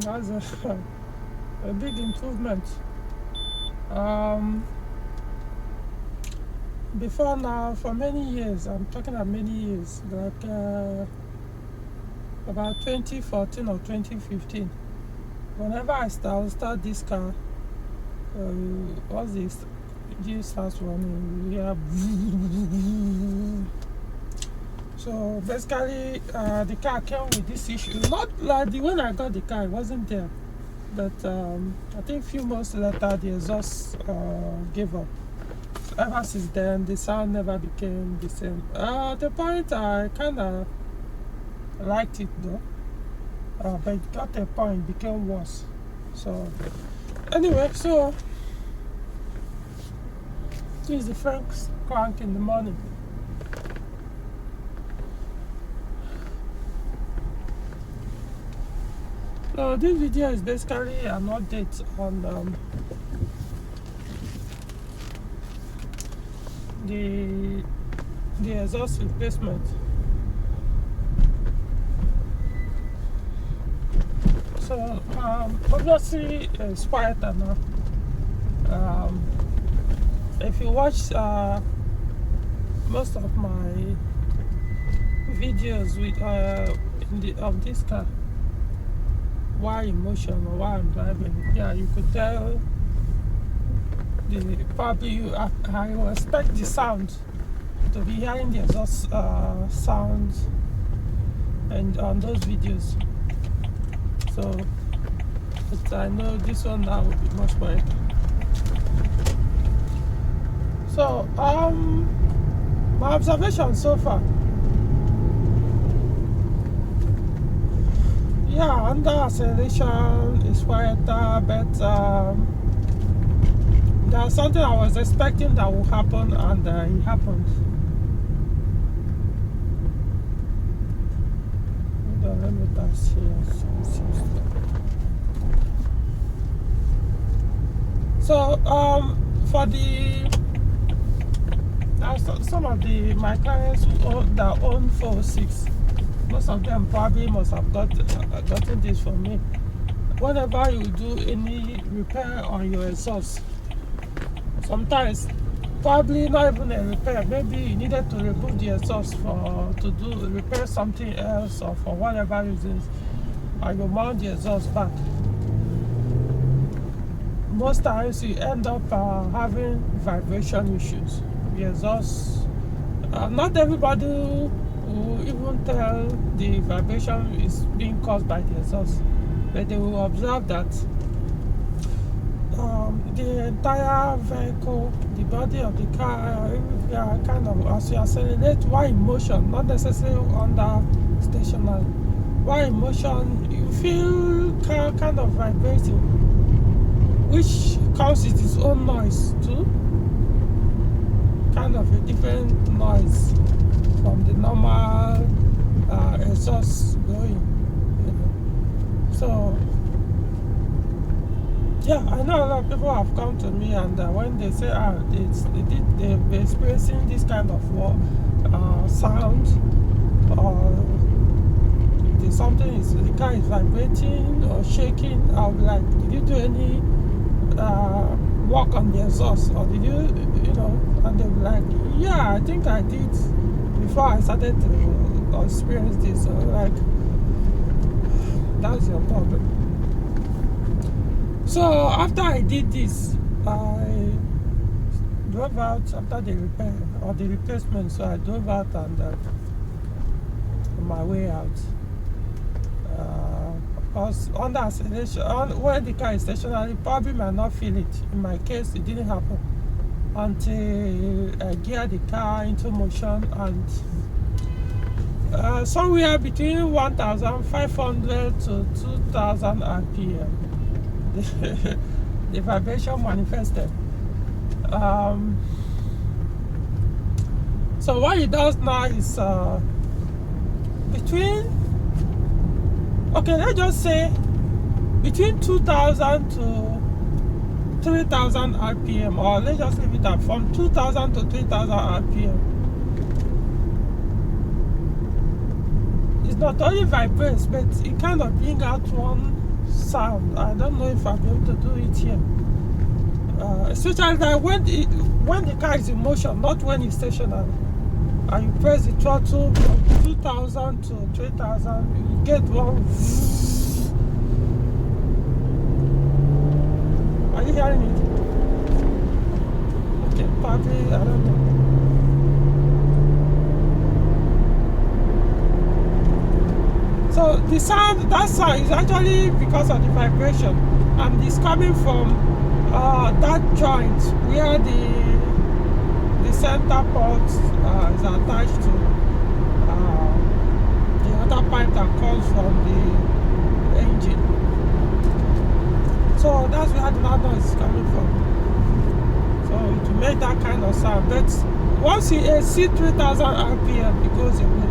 That's a big improvement. Before now, for many years, I'm talking about many years, like about 2014 or 2015, whenever I start this car, what's this? This starts running, yeah. So basically, the car came with this issue. Not like when I got the car, it wasn't there. But I think a few months later, the exhaust gave up. Ever since then, the sound never became the same. At the point, I kind of liked it though. But it got to a point, it became worse. So, anyway, so this is the first crank in the morning. So this video is basically an update on the exhaust replacement. So obviously it's quieter now. If you watch most of my videos with of this car, why emotion or why I'm driving, yeah, you could tell I will expect the sound to be hearing the exhaust sound and on those videos. So but I know this one now will be much quieter. So my observation so far, yeah, under acceleration is quieter, but there's something I was expecting that will happen, and it happened. Let me pass here. So for some of my clients that own 406, most of them probably must have gotten this from me. Whenever you do any repair on your exhaust, sometimes probably not even a repair, maybe you needed to remove the exhaust to repair something else, or for whatever reasons, and you mount the exhaust back. Most times you end up having vibration issues. The exhaust, not everybody will even tell the vibration is being caused by the exhaust, but they will observe that the entire vehicle, the body of the car, kind of, as you accelerate, while in motion, not necessarily under stationary, while in motion, you feel kind of vibrating, which comes with its own noise too, kind of a different noise from the normal exhaust going, you know. So yeah, I know a lot of people have come to me, and when they say they've been experiencing this kind of sound, or the car is vibrating or shaking, I'll be like, did you do any work on the exhaust, or did you know? And they'll be like, yeah, I think I did before I started to experience this. So like, that's your problem. So after I did this, I drove out after the repair or the replacement. So I drove out, and on my way out, because under acceleration, when the car is stationary, probably might not feel it. In my case, it didn't happen until I geared the car into motion, and somewhere between 1,500 to 2,000 RPM. The vibration manifested. So what it does now is let's just say between 2,000 to 3,000 RPM, or let's just leave it at from 2,000 to 3,000 RPM. It's not only vibrates, but it kind of brings out one sound. I don't know if I'll be able to do it here. Especially that when the car is in motion, not when it's stationary. And you press the throttle from 2,000 to 3,000, you get one. Are you hearing it? Okay, probably, I don't know. So the sound, that sound is actually because of the vibration, and it's coming from that joint where the center port is attached to the other pipe that comes from the engine. So that's where the noise is coming from. So to make that kind of sound, but once you exceed 3,000 RPM, it goes away.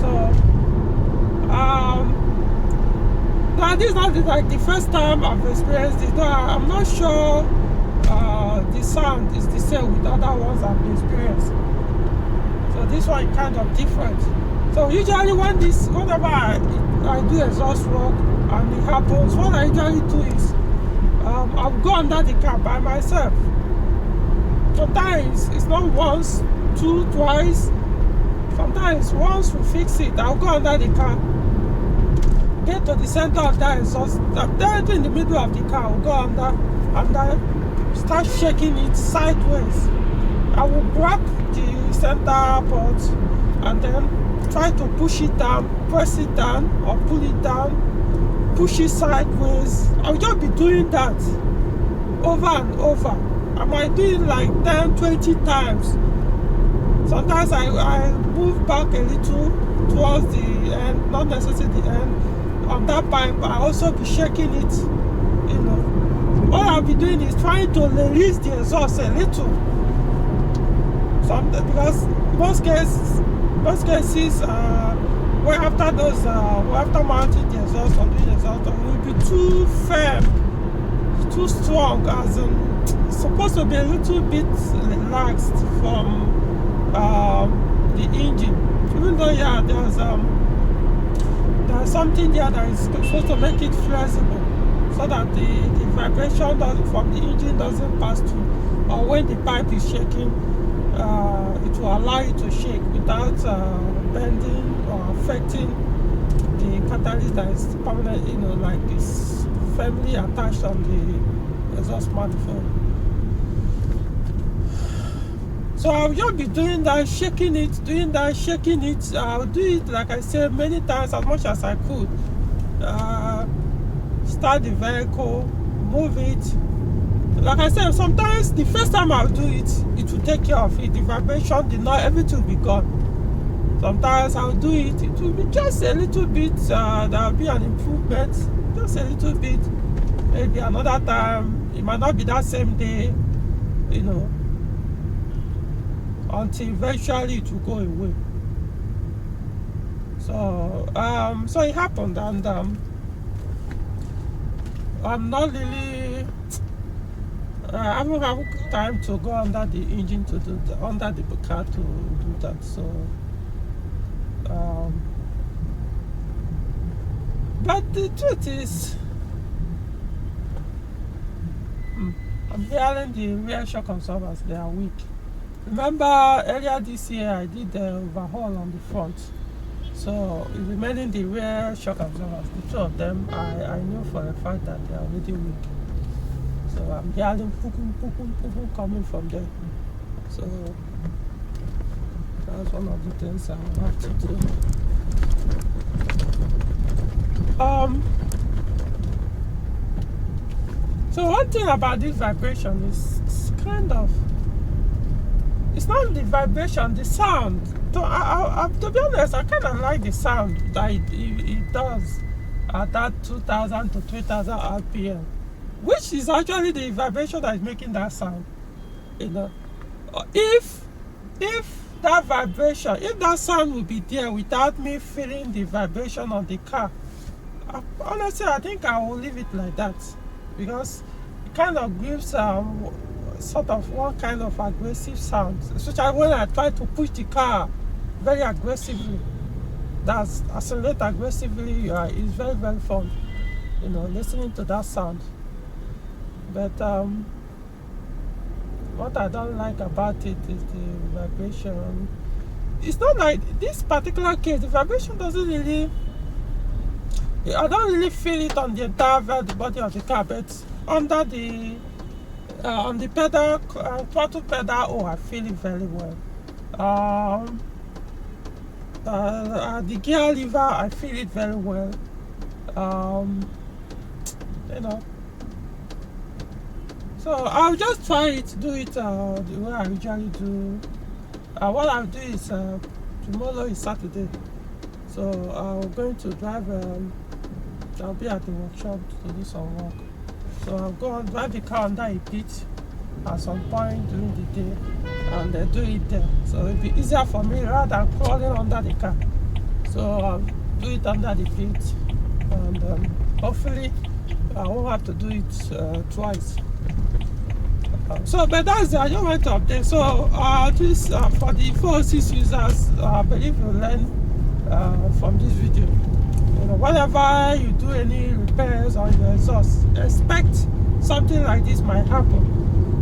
So now this is not like the first time I've experienced it. I'm not sure the sound is the same with other ones I've experienced. So this one is kind of different. So usually whenever I do exhaust work and it happens, what I usually do is I'll go under the car by myself. Sometimes it's not once, twice. Sometimes once we fix it, I'll go under the car, get to the center of that exhaust, then in the middle of the car, I'll go under and I start shaking it sideways. I will grab the center port and then try to push it down, press it down or pull it down, push it sideways. I'll just be doing that over and over. I might do it like 10, 20 times. Sometimes I move back a little towards the end, not necessarily the end of that pipe. I also be shaking it, you know. All I'll be doing is trying to release the exhaust a little. Because most cases, where after mounting the exhaust or doing the exhaust, it will be too firm, too strong, as in it's supposed to be a little bit relaxed from the engine. Even though there's something there that is supposed to make it flexible, so that the vibration from the engine doesn't pass through, or when the pipe is shaking, it will allow it to shake without bending or affecting the catalyst that is permanent, you know, like it's firmly attached on the exhaust manifold. So I'll just be doing that, shaking it. I'll do it, like I said, many times, as much as I could. Start the vehicle, move it. Like I said, sometimes the first time I'll do it, it will take care of it. The vibration, the noise, everything will be gone. Sometimes I'll do it, it will be just a little bit, there will be an improvement, just a little bit. Maybe another time, it might not be that same day, you know, until eventually it will go away. So it happened, and I'm not really I haven't had time to go under the engine to do under the car to do that. So but the truth is, I'm hearing the rear shock absorbers, they are weak. Remember earlier this year I did the overhaul on the front, so remaining the rear shock absorbers, the two of them, I knew for a fact that they are already weak. So I'm hearing pookum coming from there. So that's one of the things I will have to do. So one thing about this vibration is it's kind of, it's not the vibration, the sound. To be honest, I kind of like the sound that it does at that 2,000 to 3,000 RPM, which is actually the vibration that is making that sound. You know, if that vibration, if that sound would be there without me feeling the vibration of the car, honestly, I think I will leave it like that, because it kind of gives sort of one kind of aggressive sound, especially when I try to push the car very aggressively. that's accelerate aggressively, it's very, very fun, listening to that sound. But what I don't like about it is the vibration. It's not like this particular case, the vibration doesn't really, I don't really feel it on the entire body of the car, but under the on the pedal, throttle pedal, oh, I feel it very well. The gear lever, I feel it very well. You know, so I'll just try to do it the way I usually do. What I'll do is tomorrow is Saturday, so I'm going to drive. I'll be at the workshop to do some work. So I'll go and drive the car under a pit at some point during the day and do it there. So it'll be easier for me rather than crawling under the car. So I'll do it under the pit, and hopefully I won't have to do it twice. But that's I just want to update. So this for the 406 users, I believe you learn from this video. Whenever you do any repairs on your exhaust, expect something like this might happen.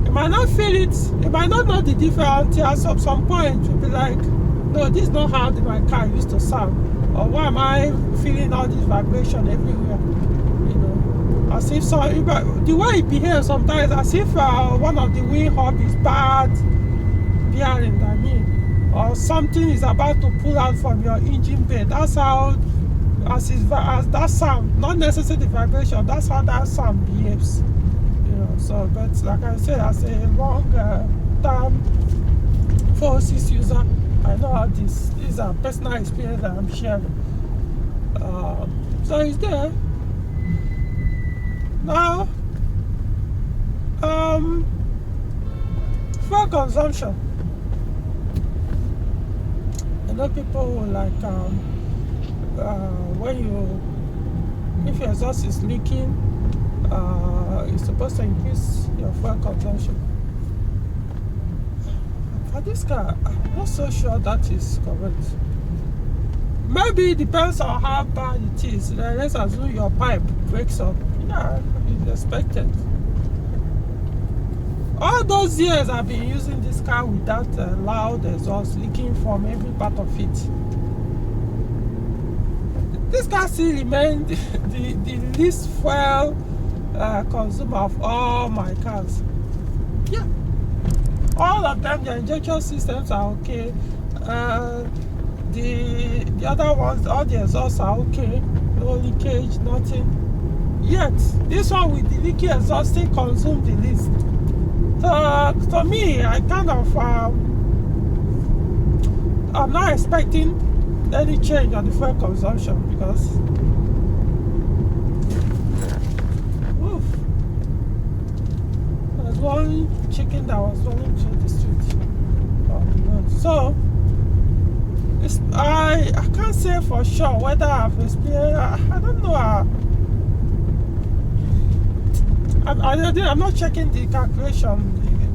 You might not feel it, you might not know the difference until at some point you'll be like, no, this is not how my car used to sound, or why am I feeling all this vibration everywhere? As if the way it behaves sometimes, as if one of the wheel hub is bad bearing, or something is about to pull out from your engine bay. That's how, as that sound, not necessarily the vibration, that's how that sound behaves. So, but like I said, as a long term 406 user, I know how this is a personal experience that I'm sharing. So it's there. Now, fuel consumption. I know people will like if your exhaust is leaking, you're supposed to increase your fuel consumption. For this car, I'm not so sure that is correct. Maybe it depends on how bad it is. Let's assume your pipe breaks up. Yeah, it's expected. All those years I've been using this car without loud exhaust leaking from every part of it. This car still remains the least fuel consumer of all my cars. Yeah, all of them, the injection systems are okay. The other ones, all the exhausts are okay. No leakage, nothing. Yet, this one with the leaky exhaust still consumes the least. So, to me, I kind of, I'm not expecting any change on the fuel consumption because, there's one chicken that was running through the street on the road. So, I can't say for sure whether I've experienced, I don't know. I'm not checking the calculation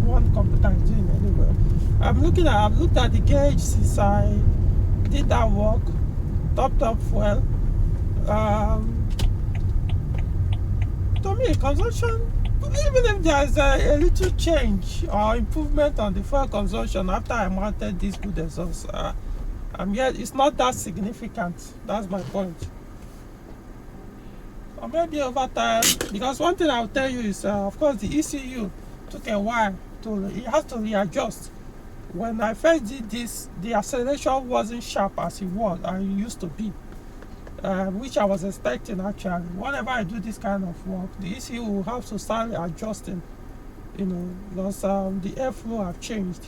one computer is doing anyway. I've looked at the gauge since I did that work, topped up fuel. To me, consumption, even if there's a little change or improvement on the fuel consumption after I mounted this good exhaust, yet it's not that significant. That's my point. Or maybe over time, because one thing I'll tell you is, of course, the ECU took a while it has to readjust. When I first did this, the acceleration wasn't sharp as it used to be, which I was expecting actually. Whenever I do this kind of work, the ECU will have to start adjusting, because the airflow have changed.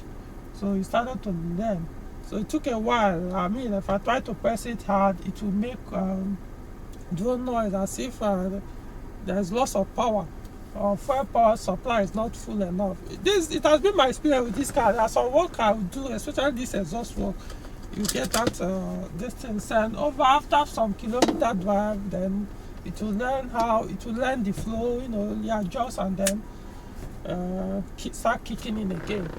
So it started to learn. So it took a while. I mean, if I try to press it hard, it will make drone noise as if there's loss of power or fuel power supply is not full enough. It has been my experience with this car. There's some work I will do, especially this exhaust work. You get that distance, and after some kilometer drive, then it will learn the flow, readjust, and then start kicking in again.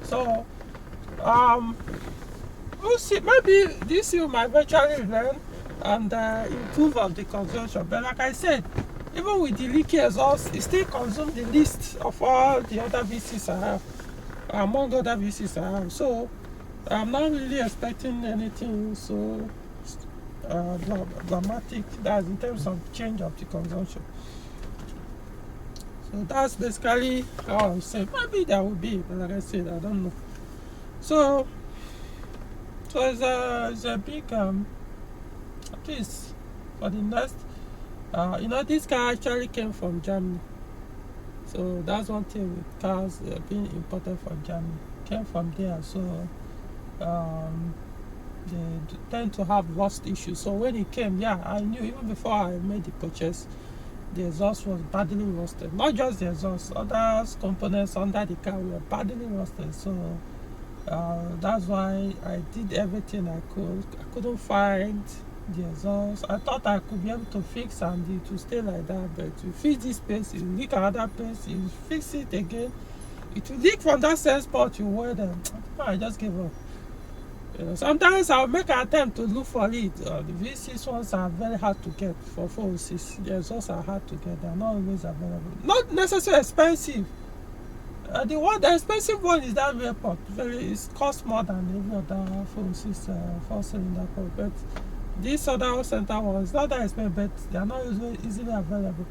So we'll see. Maybe this you might eventually learn and improve on the consumption. But like I said, even with the leaky exhaust, it still consumes the least of all the other VCs I have, among other VCs I have. So I'm not really expecting anything so dramatic, that's in terms of change of the consumption. So that's basically how I say. Maybe there will be, but like I said, I don't know. So it's a big at least for the next. This car actually came from Germany. So that's one thing with cars being imported from Germany. Came from there, so they tend to have rust issues. So when it came, yeah, I knew even before I made the purchase, the exhaust was badly rusted. Not just the exhaust, other components under the car were badly rusted. So that's why I did everything I could. I couldn't find the exhaust. I thought I could be able to fix and it will stay like that, but you fix this place, you leak another place, you fix it again, it will leak from that same spot you wear them. I just gave up. Sometimes I'll make an attempt to look for it. The V6 ones are very hard to get for 406. The exhausts are hard to get. They're not always available. Not necessarily expensive. The expensive one is that rear port. It costs more than every other 406 4-cylinder port. But these other center ones, not that expensive, but they are not easily available.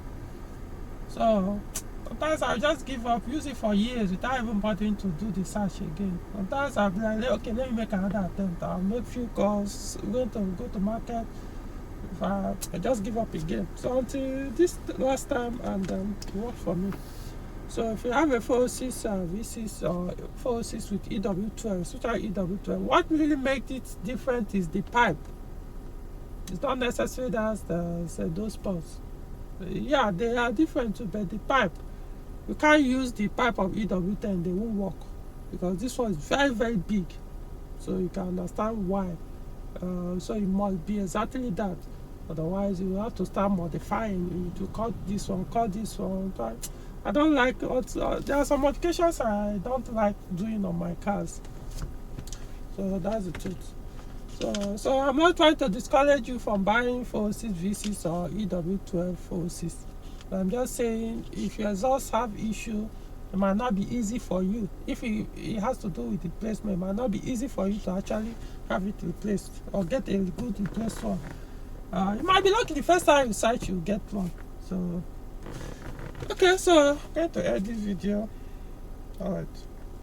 So sometimes I'll just give up, use it for years without even bothering to do the search again. Sometimes I'll be like, okay, let me make another attempt. I'll make few calls, go to market. I just give up again. So until this last time, and it worked for me. So if you have a 406 V6 or 406 with EW12, especially EW12, what really makes it different is the pipe. It's not necessarily that those spots. Yeah, they are different too, but the pipe, you can't use the pipe of EW10, they won't work, because this one is very, very big. So you can understand why. So it must be exactly that. Otherwise, you have to start modifying to cut this one. I don't like, there are some modifications I don't like doing on my cars. So that's the truth. So I'm not trying to discourage you from buying 406 V6 or EW12 406. I'm just saying, if your exhaust have issue, it might not be easy for you. If it has to do with the replacement, it might not be easy for you to actually have it replaced or get a good replaced one. You might be lucky the first time you search, you get one. So okay, so I'm going to end this video. Alright.